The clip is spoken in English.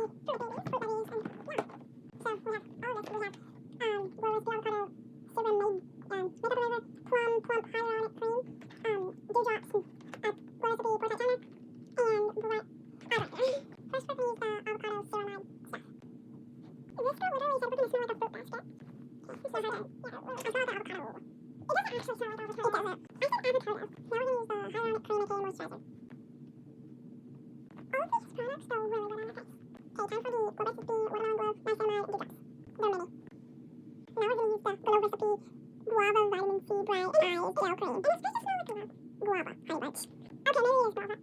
fruit babies, and yeah. So we have all this. We have Glorious avocado serum made makeup remover, plum hyaluronic cream, dewdrops, Glorious porcitana, and what? Eyeliner. First we're gonna use the avocado ceramide stuff. This girl literally said we're gonna smell like a fruit basket. Okay, so how to, I smell like avocado. It doesn't actually smell like avocado. It doesn't. I said avocado. Now we're gonna use the hyaluronic cream aka moisturizer. All of these products go really good on the face. Okay, time for the Glow Recipe Watermelon Glow Niacinamide Dewdrops. They're mini. Now we're gonna use the Glow Recipe Guava Vitamin C Bright Eyes Gel Cream. And it's supposed to smell like guava, honey bunch. Okay, maybe it is guava.